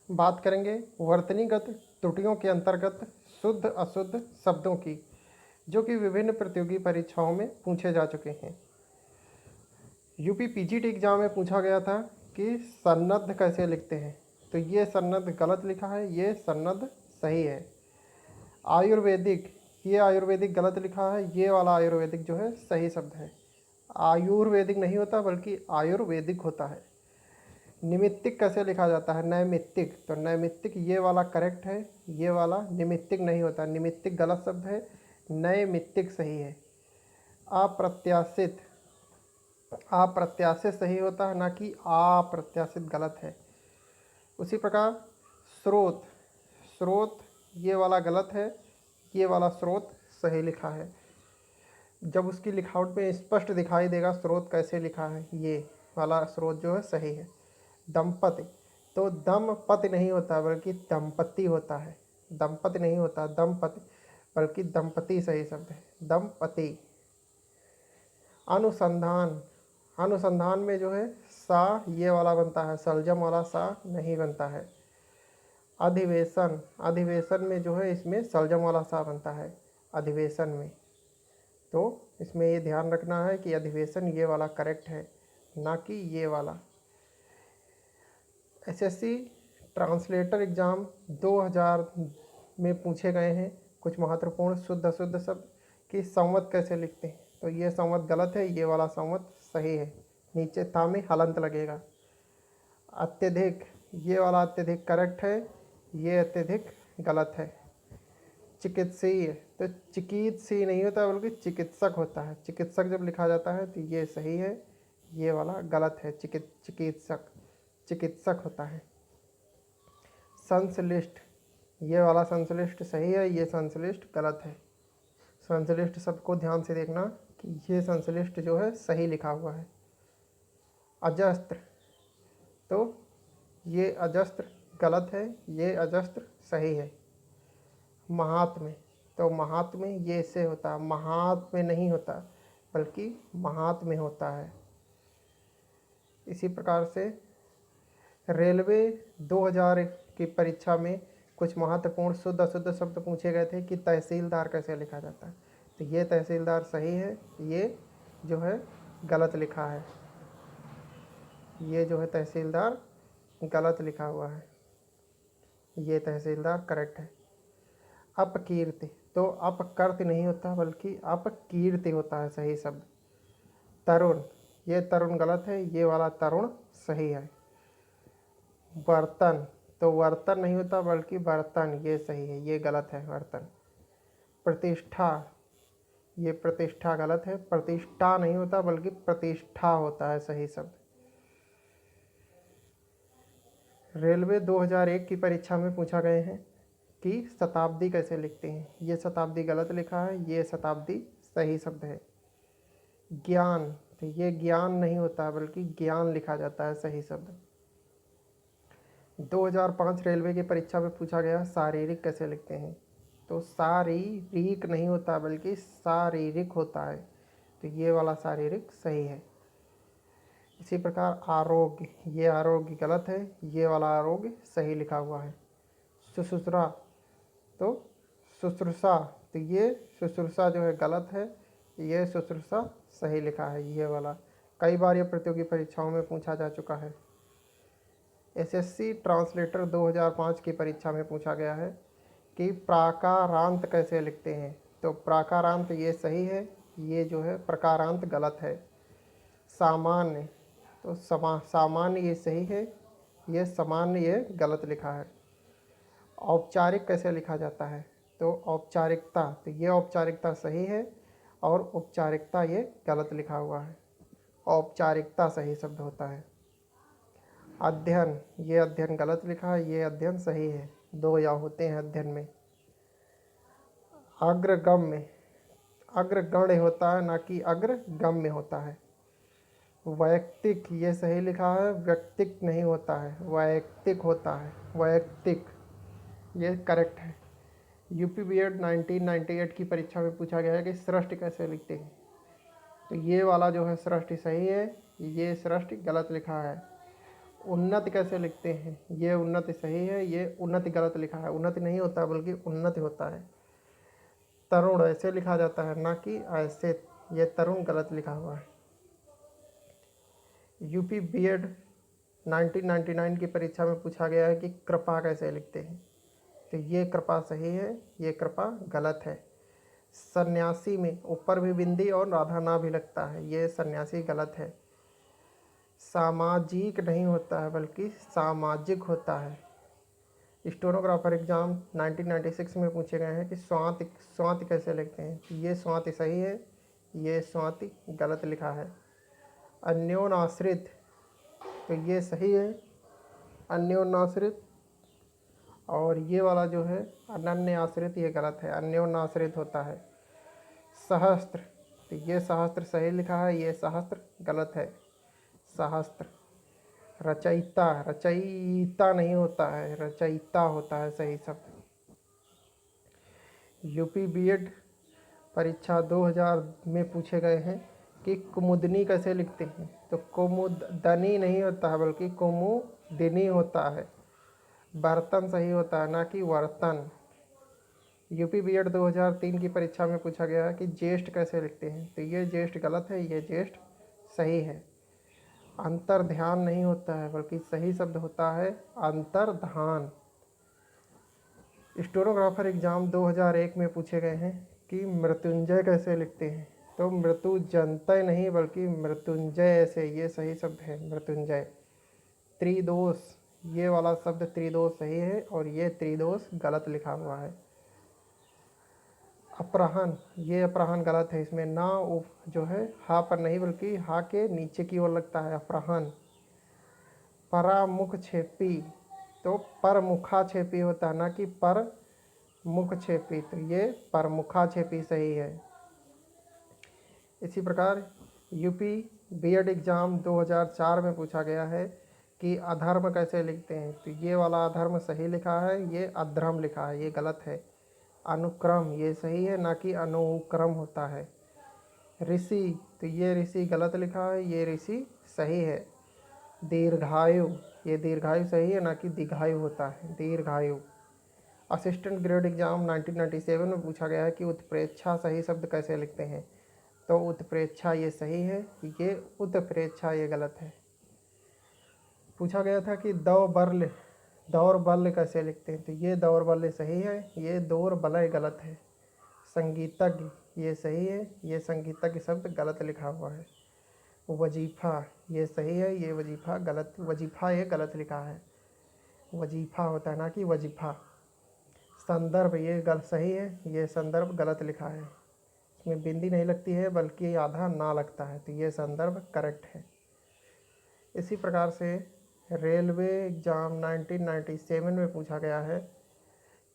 बात करेंगे वर्तनीगत त्रुटियों के अंतर्गत शुद्ध अशुद्ध शब्दों की, जो कि विभिन्न प्रतियोगी परीक्षाओं में पूछे जा चुके हैं। यूपी पीजीटी एग्जाम में पूछा गया था कि सन्नद्ध कैसे लिखते हैं, तो ये सन्नद्ध गलत लिखा है, ये सन्नद्ध सही है। आयुर्वेदिक, ये आयुर्वेदिक गलत लिखा है, ये वाला आयुर्वेदिक जो है सही शब्द है। आयुर्वेदिक नहीं होता बल्कि आयुर्वेदिक होता है। निमित्तिक कैसे लिखा जाता है, नैमित्तिक, तो नैमित्तिक ये वाला करेक्ट है, ये वाला निमित्तिक नहीं होता, निमित्तिक गलत शब्द है, नैमित्तिक सही है। अप्रत्याशित, अप्रत्याशित सही होता है, ना कि अप्रत्याशित गलत है। उसी प्रकार स्रोत, स्रोत ये वाला गलत है, ये वाला स्रोत सही लिखा है। जब उसकी लिखावट में स्पष्ट दिखाई देगा स्रोत कैसे लिखा है, ये वाला स्रोत जो है सही है। दंपति, तो दंपति नहीं होता बल्कि दंपति होता है, दंपति नहीं होता दंपति, बल्कि दंपति सही शब्द है, दंपति। अनुसंधान, अनुसंधान में जो है सा ये वाला बनता है, सलजम वाला सा नहीं बनता है। अधिवेशन, अधिवेशन में जो है इसमें सलजम वाला सा बनता है अधिवेशन में, तो इसमें ये ध्यान रखना है कि अधिवेशन ये वाला करेक्ट है, ना कि ये वाला। एसएससी ट्रांसलेटर एग्ज़ाम 2000 में पूछे गए हैं कुछ महत्वपूर्ण शुद्ध अशुद्ध शब्द कि संवत कैसे लिखते हैं, तो ये संवत गलत है, ये वाला संवत सही है, नीचे था में हलंत लगेगा। अत्यधिक, ये वाला अत्यधिक करेक्ट है, ये अत्यधिक गलत है। चिकित्सीय, तो चिकित्सीय नहीं होता बल्कि चिकित्सक होता है, चिकित्सक जब लिखा जाता है तो ये सही है, ये वाला गलत है, चिकित्सक, चिकित्सक होता है। संश्लिष्ट, ये वाला संश्लिष्ट सही है, ये संश्लिष्ट गलत है। संश्लिष्ट शब्द को ध्यान से देखना कि ये संश्लिष्ट जो है सही लिखा हुआ है। अजस्त्र, तो ये अजस्त्र गलत है, ये अजस्त्र सही है। महात्म्य, तो महात्म्य ये से होता है, महात्म्य नहीं होता बल्कि महात्म्य होता है। इसी प्रकार से रेलवे 2000 की परीक्षा में कुछ महत्वपूर्ण शुद्ध अशुद्ध शब्द पूछे गए थे कि तहसीलदार कैसे लिखा जाता है, तो ये तहसीलदार सही है, ये जो है गलत लिखा है, ये जो है तहसीलदार गलत लिखा हुआ है, ये तहसीलदार करेक्ट है। अपकीर्ति, तो अपकृत्य नहीं होता बल्कि अपकीर्ति होता है सही शब्द। तरुण, ये तरुण गलत है, ये वाला तरुण सही है। बर्तन, तो वर्तन नहीं होता बल्कि बर्तन, ये सही है, ये गलत है बर्तन। प्रतिष्ठा, ये प्रतिष्ठा गलत है, प्रतिष्ठा नहीं होता बल्कि प्रतिष्ठा होता है सही शब्द। रेलवे 2001 की परीक्षा में पूछा गए हैं कि शताब्दी कैसे लिखते हैं, ये शताब्दी गलत लिखा है, ये शताब्दी सही शब्द है। ज्ञान, तो ये ज्ञान नहीं होता बल्कि ज्ञान लिखा जाता है सही शब्द। 2005 रेलवे की परीक्षा में पूछा गया शारीरिक कैसे लिखते हैं, तो शारीरिक नहीं होता बल्कि शारीरिक होता है, तो ये वाला शारीरिक सही है। इसी प्रकार आरोग्य, ये आरोग्य गलत है, ये वाला आरोग्य सही लिखा हुआ है। शुश्रूषा, तो शुश्रूषा, तो ये शुश्रूषा जो है गलत है, ये शुश्रूषा सही लिखा है, ये वाला। कई बार ये प्रतियोगी परीक्षाओं में पूछा जा चुका है। एसएससी ट्रांसलेटर 2005 की परीक्षा में पूछा गया है कि प्राकारांत कैसे लिखते हैं, तो प्राकारांत ये सही है, ये जो है प्रकारांत गलत है। सामान्य, तो सामान्य ये सही है, ये सामान्य ये गलत लिखा है। औपचारिक कैसे लिखा जाता है, तो औपचारिकता, तो ये औपचारिकता सही है और औपचारिकता ये गलत लिखा हुआ है, औपचारिकता सही शब्द होता है। अध्ययन, ये अध्ययन गलत लिखा है, ये अध्ययन सही है, दो या होते हैं अध्ययन में। अग्रगम्य, अग्रगण्य होता है ना कि अग्रगम्य होता है। वैयक्तिक, ये सही लिखा है, व्यक्तिक नहीं होता है, वैयक्तिक होता है, वैयक्तिक, ये करेक्ट है। यूपी बीएड 1998 की परीक्षा में पूछा गया है कि सृष्टि कैसे लिखते हैं, तो ये वाला जो है सृष्टि सही है, ये सृष्टि गलत लिखा है। उन्नति कैसे लिखते हैं? ये उन्नति सही है, ये उन्नति गलत लिखा है। उन्नति नहीं होता बल्कि उन्नति होता है। तरुण ऐसे लिखा जाता है, ना कि ऐसे। ये तरुण गलत लिखा हुआ है। यूपी बीएड 1999 की परीक्षा में पूछा गया है कि कृपा कैसे लिखते हैं? तो ये कृपा सही है, ये कृपा गलत है। सन्यासी में ऊपर भी बिंदी और राधा ना भी लगता है, ये सन्यासी गलत है। सामाजिक नहीं होता है बल्कि सामाजिक होता है। स्टेनोग्राफर एग्जाम 1996 में पूछे गए हैं कि स्वाति स्वाति कैसे लिखते हैं? तो ये स्वाति सही है, ये स्वाति गलत लिखा है। अन्योनाश्रित, तो ये सही है, अन्योनाश्रित। और ये वाला जो है अनन्य आश्रित, ये गलत है, अन्योनाश्रित होता है। सहस्त्र, तो ये सहस्त्र सही लिखा है, ये सहस्त्र गलत है। सहस्त्र। रचयिता, रचयिता नहीं होता है, रचयिता होता है सही शब्द। यूपी बीएड परीक्षा 2000 में पूछे गए हैं कि कुमुदनी कैसे लिखते हैं? तो कुमुदनी नहीं होता है बल्कि कुमुदिनी होता है। बर्तन सही होता है, ना कि वर्तन। यूपी बीएड 2003 की परीक्षा में पूछा गया है कि ज्येष्ठ कैसे लिखते हैं? तो ये ज्येष्ठ गलत है, ये ज्येष्ठ सही है। अंतर्ध्यान नहीं होता है बल्कि सही शब्द होता है अंतर्धान। स्टेनोग्राफर एग्जाम 2001 में पूछे गए हैं कि मृत्युंजय कैसे लिखते हैं? तो मृत्युजंतय नहीं बल्कि मृत्युंजय ऐसे, ये सही शब्द है मृत्युंजय। त्रिदोष, ये वाला शब्द त्रिदोष सही है और ये त्रिदोष गलत लिखा हुआ है। अपराहन, ये अपराहन गलत है, इसमें ना जो है हा पर नहीं बल्कि हा के नीचे की ओर लगता है अपराहन। परामुख छेपी, तो परमुखा छेपी होता है, ना कि पर मुख छेपी। तो ये परमुखा छेपी सही है। इसी प्रकार यूपी बीएड एग्ज़ाम 2004 में पूछा गया है कि अधर्म कैसे लिखते हैं? तो ये वाला अधर्म सही लिखा है, ये अधर्म लिखा है, ये गलत है। अनुक्रम, ये सही है, ना कि अनुक्रम होता है। ऋषि, तो ये ऋषि गलत लिखा है, ये ऋषि सही है। दीर्घायु, ये दीर्घायु सही है, ना कि दीर्घायु होता है, दीर्घायु। असिस्टेंट ग्रेड एग्जाम 1997 में पूछा गया है कि उत्प्रेक्षा सही शब्द कैसे लिखते हैं? तो उत्प्रेक्षा ये सही है, ये उत्प्रेक्षा ये गलत है। पूछा गया था कि दौर्बल्य कैसे लिखते हैं? तो ये दौर्बल्य सही है, ये दौर्बल्य गलत है। संगीतज्ञ, ये सही है, ये संगीतज्ञ शब्द गलत लिखा हुआ है। वजीफा, ये सही है, ये वजीफा गलत, वजीफा ये गलत लिखा है। वजीफा होता है, ना कि वजीफा। संदर्भ, ये गलत सही है, ये संदर्भ गलत लिखा है। इसमें बिंदी नहीं लगती है बल्कि आधा ना लगता है, तो ये संदर्भ करेक्ट है। इसी प्रकार से रेलवे एग्ज़ाम 1997 में पूछा गया है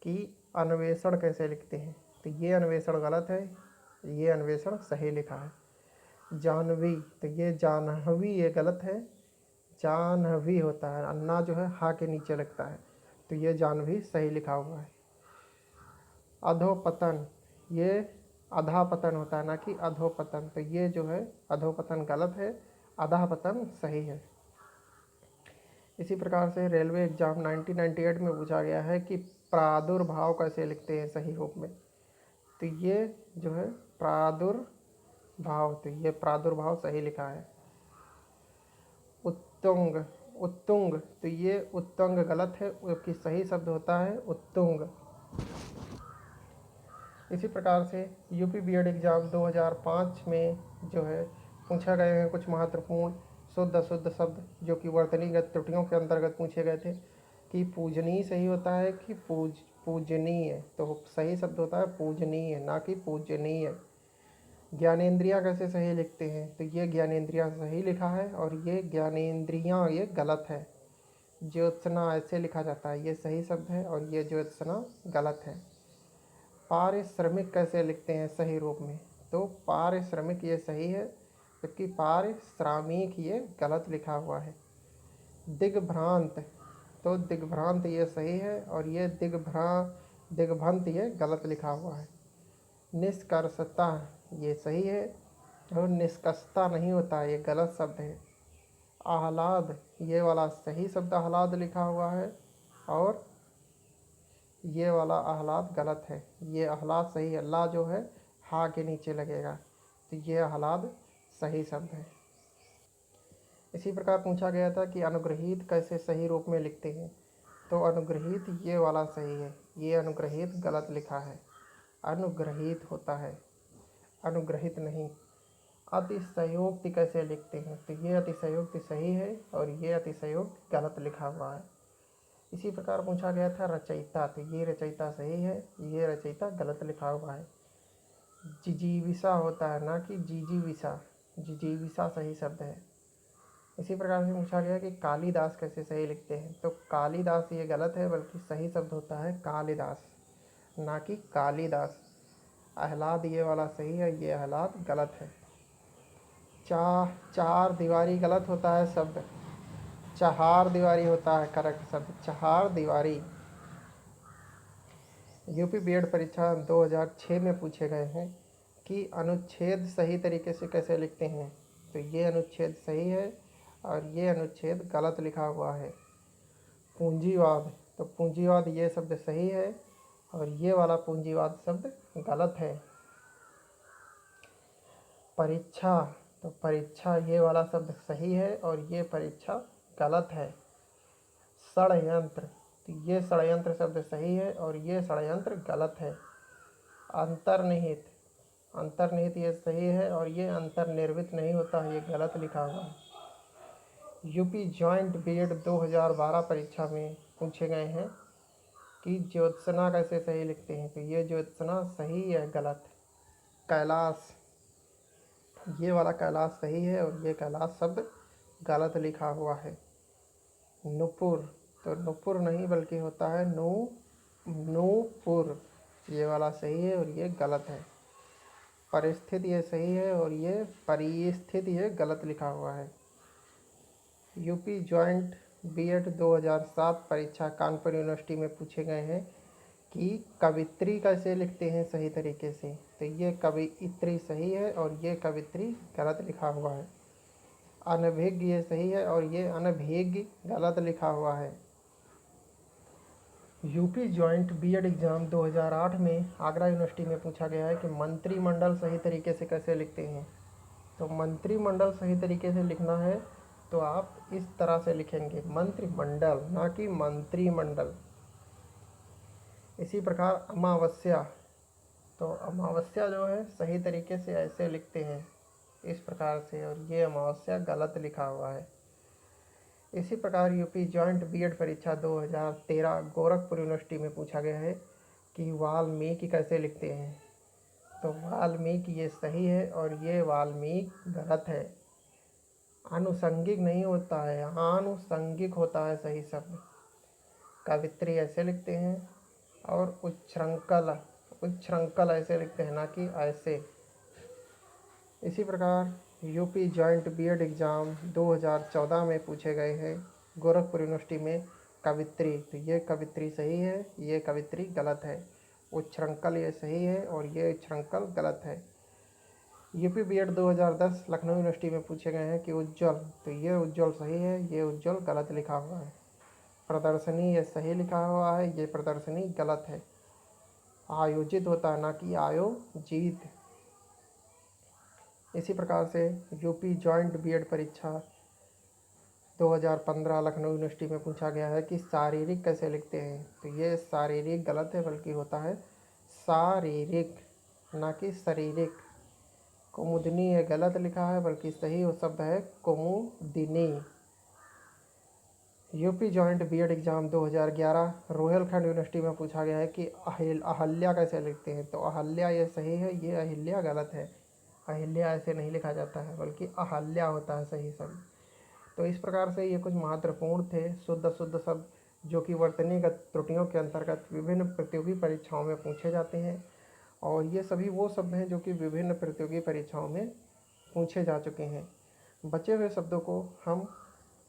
कि अन्वेषण कैसे लिखते हैं? तो ये अन्वेषण गलत है, ये अन्वेषण सही लिखा है। जानवी, तो ये जानवी ये गलत है, जानवी होता है, अन्ना जो है हा के नीचे लगता है, तो ये जानवी सही लिखा हुआ है। अधोपतन, ये अधापतन होता है, ना कि अधोपतन, तो ये जो है अधोपतन गलत है, अधापतन सही है। इसी प्रकार से रेलवे एग्ज़ाम 1998 में पूछा गया है कि प्रादुर्भाव कैसे लिखते हैं सही रूप में? तो ये जो है प्रादुर्भाव, तो ये प्रादुर्भाव सही लिखा है। उत्तुंग, उत्तुंग, तो ये उत्तुंग गलत है, जबकि सही शब्द होता है उत्तुंग। इसी प्रकार से यूपी बीएड एग्ज़ाम 2005 में जो है पूछा गए हैं कुछ महत्वपूर्ण शुद्ध अशुद्ध शब्द, जो कि वर्तनीगत त्रुटियों के अंतर्गत पूछे गए थे कि पूजनीय सही होता है कि पूजनीय? तो सही शब्द होता है पूजनीय, ना कि पूजनीय। ज्ञानेंद्रियाँ कैसे सही लिखते हैं? तो ये ज्ञानेंद्रियाँ सही लिखा है और ये ज्ञानेंद्रियाँ ये गलत है। ज्योत्सना ऐसे लिखा जाता है, ये सही शब्द है और ये ज्योत्सना गलत है। पारिश्रमिक कैसे लिखते हैं सही रूप में? तो पारिश्रमिक ये सही है, जबकि पारिश्रामिक ये गलत लिखा हुआ है। दिग्भ्रांत, तो दिग्भ्रांत ये सही है और ये दिग्भ्रांत ये गलत लिखा हुआ है। निष्कर्षता, ये सही है और निष्कर्षता नहीं होता है, ये गलत शब्द है। आह्लाद, ये वाला सही शब्द आह्लाद लिखा हुआ है और ये वाला आह्लाद गलत है। ये आह्लाद सही है, ला जो है हा के नीचे लगेगा, तो ये आह्लाद सही शब्द है। इसी प्रकार पूछा गया था कि अनुग्रहित कैसे सही रूप में लिखते हैं, तो अनुग्रहित ये वाला सही है, ये अनुग्रहित गलत लिखा है, अनुग्रहित होता है, अनुग्रहित नहीं। अतिशयोक्ति कैसे लिखते हैं, तो ये अतिशयोक्ति सही है और ये अतिशयोक्ति गलत लिखा हुआ है। इसी प्रकार पूछा गया था रचयिता, तो ये रचयिता सही है, ये रचयिता गलत लिखा हुआ है। जिजीविषा होता है, ना कि जिजीविषा, जिजीविषा सही शब्द है। इसी प्रकार से पूछा गया कि कालिदास कैसे सही लिखते हैं, तो कालिदास ये गलत है, बल्कि सही शब्द होता है कालिदास, ना कि कालिदास। आह्लाद ये वाला सही है, ये आह्लाद गलत है। चार दीवारी गलत होता है शब्द, चहार दीवारी होता है करेक्ट शब्द, चहार दीवारी। यूपी बीएड परीक्षा 2006 में पूछे गए हैं कि अनुच्छेद सही तरीके से कैसे लिखते हैं, तो ये अनुच्छेद सही है और ये अनुच्छेद गलत लिखा हुआ है। पूंजीवाद, तो पूंजीवाद ये शब्द सही है और ये वाला पूंजीवाद शब्द गलत है। परीक्षा, तो परीक्षा ये वाला शब्द सही है और ये परीक्षा गलत है। षड्यंत्र, तो ये षड्यंत्र शब्द सही है और ये षड्यंत्र गलत है। अंतर्निहित, अंतर्निहित ये सही है और ये अंतर्निर्मित नहीं होता है, ये गलत लिखा हुआ है। यूपी जॉइंट बीएड 2012 परीक्षा में पूछे गए हैं कि ज्योत्सना कैसे सही लिखते हैं, तो ये ज्योत्सना सही है गलत। कैलाश, ये वाला कैलाश सही है और ये कैलाश शब्द गलत लिखा हुआ है। नुपुर, तो नुपुर नहीं बल्कि होता है नूपुर, ये वाला सही है और ये गलत है। परिस्थिति ये सही है और ये परिस्थिति ये गलत लिखा हुआ है। यूपी जॉइंट बीएड 2007 परीक्षा कानपुर यूनिवर्सिटी में पूछे गए हैं कि कवित्री कैसे लिखते हैं सही तरीके से, तो ये कवित्री सही है और ये कवित्री गलत लिखा हुआ है। अनभिज्ञ ये सही है और ये अनभिज्ञ गलत लिखा हुआ है। यूपी जॉइंट बीएड एग्ज़ाम 2008 में आगरा यूनिवर्सिटी में पूछा गया है कि मंत्रिमंडल सही तरीके से कैसे लिखते हैं, तो मंत्रिमंडल सही तरीके से लिखना है तो आप इस तरह से लिखेंगे मंत्रिमंडल, ना कि मंत्रिमंडल। इसी प्रकार अमावस्या, तो अमावस्या जो है सही तरीके से ऐसे लिखते हैं इस प्रकार से, और ये अमावस्या गलत लिखा हुआ है। इसी प्रकार यूपी जॉइंट बीएड परीक्षा 2013 गोरखपुर यूनिवर्सिटी में पूछा गया है कि वाल्मीकि कैसे लिखते हैं, तो वाल्मीकि ये सही है और ये वाल्मीकि गलत है। आनुषंगिक नहीं होता है, आनुषंगिक होता है सही शब्द। कवित्री ऐसे लिखते हैं और उच्छृंखल, उच्छृंखल ऐसे लिखते हैं, ना कि ऐसे। इसी प्रकार यूपी जॉइंट बीएड एग्ज़ाम 2014 में पूछे गए हैं गोरखपुर यूनिवर्सिटी में कवित्री, तो ये कवित्री सही है, ये कवित्री गलत है। उच्छृंखल ये सही है और ये उच्छृंखल गलत है। यूपी बीएड 2010 लखनऊ यूनिवर्सिटी में पूछे गए हैं कि उज्ज्वल, तो ये उज्ज्वल सही है, ये उज्ज्वल गलत लिखा हुआ है। प्रदर्शनी ये सही लिखा हुआ है, ये प्रदर्शनी गलत है। आयोजित होता है, ना कि आयोजित। इसी प्रकार से यूपी जॉइंट बीएड परीक्षा 2015 लखनऊ यूनिवर्सिटी में पूछा गया है कि शारीरिक कैसे लिखते हैं, तो ये शारीरिक गलत है, बल्कि होता है शारीरिक, ना कि शारीरिक। कुमुदनी ये गलत लिखा है, बल्कि सही वो शब्द है कुमुदिनी। UP joint BEd exam 2011 Rohilkhand university में पूछा गया है कि अहल्या कैसे लिखते हैं, तो अहल्या ये सही है, ये अहिल्या गलत है। अहिल्या ऐसे नहीं लिखा जाता है, बल्कि अहल्या होता है सही शब्द। तो इस प्रकार से ये कुछ महत्वपूर्ण थे शुद्ध अशुद्ध शब्द जो कि वर्तनीगत त्रुटियों के अंतर्गत विभिन्न प्रतियोगी परीक्षाओं में पूछे जाते हैं, और ये सभी वो शब्द हैं जो कि विभिन्न प्रतियोगी परीक्षाओं में पूछे जा चुके हैं। बचे हुए शब्दों को हम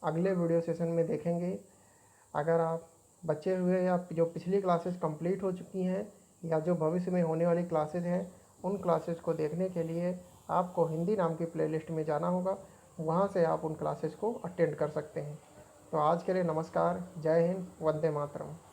अगले वीडियो सेशन में देखेंगे। अगर आप बचे हुए या जो पिछली क्लासेस कंप्लीट हो चुकी हैं या जो भविष्य में होने वाली क्लासेस हैं, उन क्लासेस को देखने के लिए आपको हिंदी नाम की प्लेलिस्ट में जाना होगा। वहाँ से आप उन क्लासेस को अटेंड कर सकते हैं। तो आज के लिए नमस्कार, जय हिंद, वंदे मातरम।